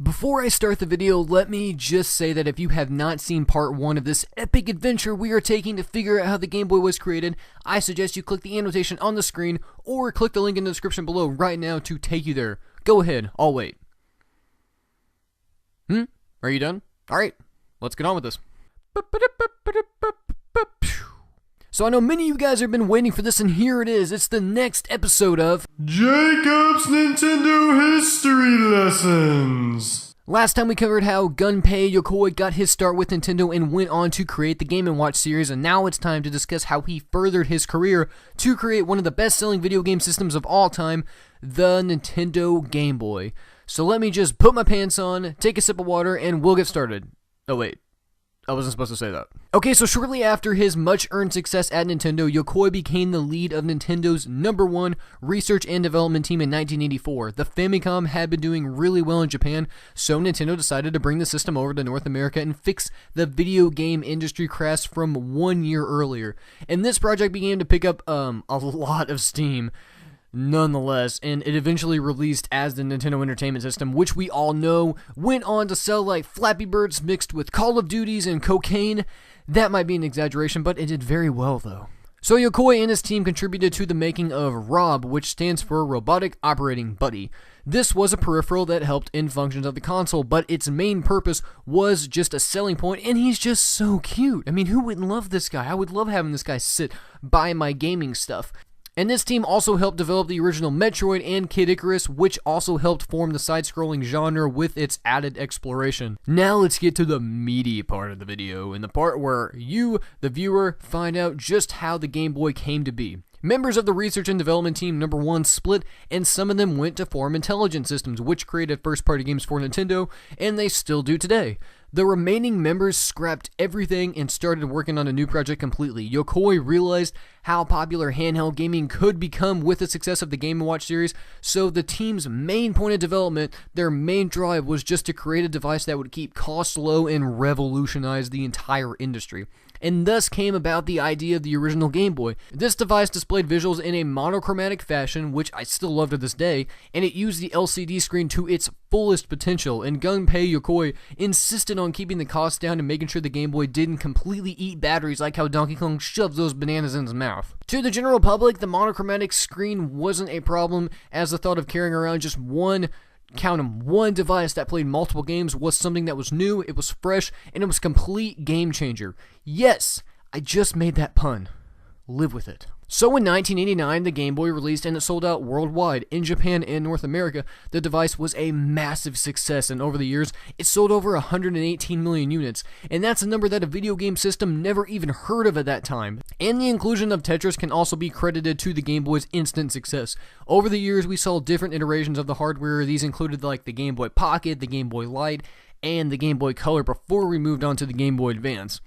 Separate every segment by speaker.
Speaker 1: Before I start the video, let me just say that if you have not seen part 1 of this epic adventure we are taking to figure out how the Game Boy was created, I suggest you click the annotation on the screen or click the link in the description below right now to take you there. Go ahead, I'll wait. Are you done? Alright, let's get on with this. So I know many of you guys have been waiting for this, and here it is. It's the next episode of
Speaker 2: Jacob's Nintendo History Lessons.
Speaker 1: Last time we covered how Gunpei Yokoi got his start with Nintendo and went on to create the Game & Watch series, and now it's time to discuss how he furthered his career to create one of the best-selling video game systems of all time, the Nintendo Game Boy. So let me just put my pants on, take a sip of water, and we'll get started. Oh wait, I wasn't supposed to say that. Okay, so shortly after his much-earned success at Nintendo, Yokoi became the lead of Nintendo's #1 research and development team in 1984. The Famicom had been doing really well in Japan, so Nintendo decided to bring the system over to North America and fix the video game industry crash from 1 year earlier. And this project began to pick up a lot of steam. Nonetheless, and it eventually released as the Nintendo Entertainment System, which we all know went on to sell like Flappy Birds mixed with Call of Duties and cocaine. That might be an exaggeration, but it did very well though. So Yokoi and his team contributed to the making of ROB, which stands for Robotic Operating Buddy. This was a peripheral that helped in functions of the console, but its main purpose was just a selling point, and he's just so cute. I mean, who wouldn't love this guy? I would love having this guy sit by my gaming stuff. And this team also helped develop the original Metroid and Kid Icarus, which also helped form the side-scrolling genre with its added exploration. Now let's get to the meaty part of the video, and the part where you, the viewer, find out just how the Game Boy came to be. Members of the research and development team #1 split, and some of them went to form Intelligent Systems, which created first-party games for Nintendo, and they still do today. The remaining members scrapped everything and started working on a new project completely. Yokoi realized how popular handheld gaming could become with the success of the Game & Watch series, so the team's main point of development, their main drive, was just to create a device that would keep costs low and revolutionize the entire industry. And thus came about the idea of the original Game Boy. This device displayed visuals in a monochromatic fashion, which I still love to this day, and it used the LCD screen to its fullest potential, and Gunpei Yokoi insisted on keeping the costs down and making sure the Game Boy didn't completely eat batteries like how Donkey Kong shoves those bananas in his mouth. To the general public, the monochromatic screen wasn't a problem, as the thought of carrying around just one device that played multiple games was something that was new, it was fresh, and it was a complete game changer. Yes, I just made that pun. Live with it. So in 1989, the Game Boy released and it sold out worldwide. In Japan and North America, the device was a massive success, and over the years, it sold over 118 million units, and that's a number that a video game system never even heard of at that time. And the inclusion of Tetris can also be credited to the Game Boy's instant success. Over the years, we saw different iterations of the hardware. These included like the Game Boy Pocket, the Game Boy Light, and the Game Boy Color before we moved on to the Game Boy Advance.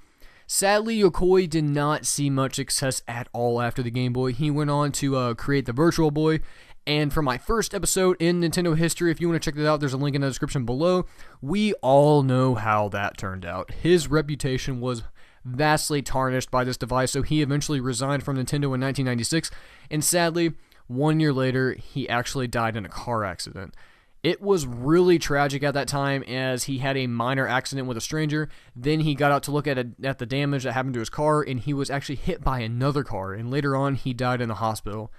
Speaker 1: Sadly, Yokoi did not see much success at all after the Game Boy. He went on to create the Virtual Boy, and for my first episode in Nintendo history, if you want to check that out, there's a link in the description below. We all know how that turned out. His reputation was vastly tarnished by this device, so he eventually resigned from Nintendo in 1996, and sadly, 1 year later, he actually died in a car accident. It was really tragic at that time, as he had a minor accident with a stranger. Then he got out to look at the damage that happened to his car, and he was actually hit by another car, and later on he died in the hospital.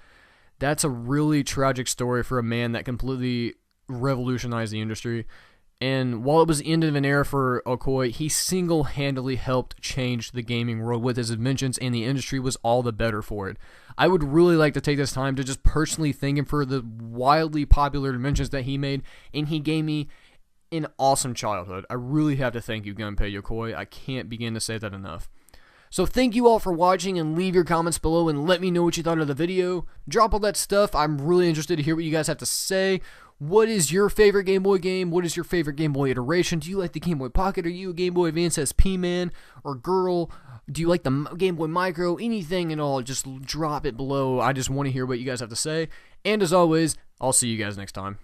Speaker 1: That's a really tragic story for a man that completely revolutionized the industry. And while it was the end of an era for Yokoi, he single-handedly helped change the gaming world with his inventions, and the industry was all the better for it. I would really like to take this time to just personally thank him for the wildly popular inventions that he made, and he gave me an awesome childhood. I really have to thank you, Gunpei Yokoi. I can't begin to say that enough. So thank you all for watching, and leave your comments below and let me know what you thought of the video. Drop all that stuff. I'm really interested to hear what you guys have to say. What is your favorite Game Boy game? What is your favorite Game Boy iteration? Do you like the Game Boy Pocket? Are you a Game Boy Advance SP man or girl? Do you like the Game Boy Micro? Anything at all, just drop it below. I just want to hear what you guys have to say. And as always, I'll see you guys next time.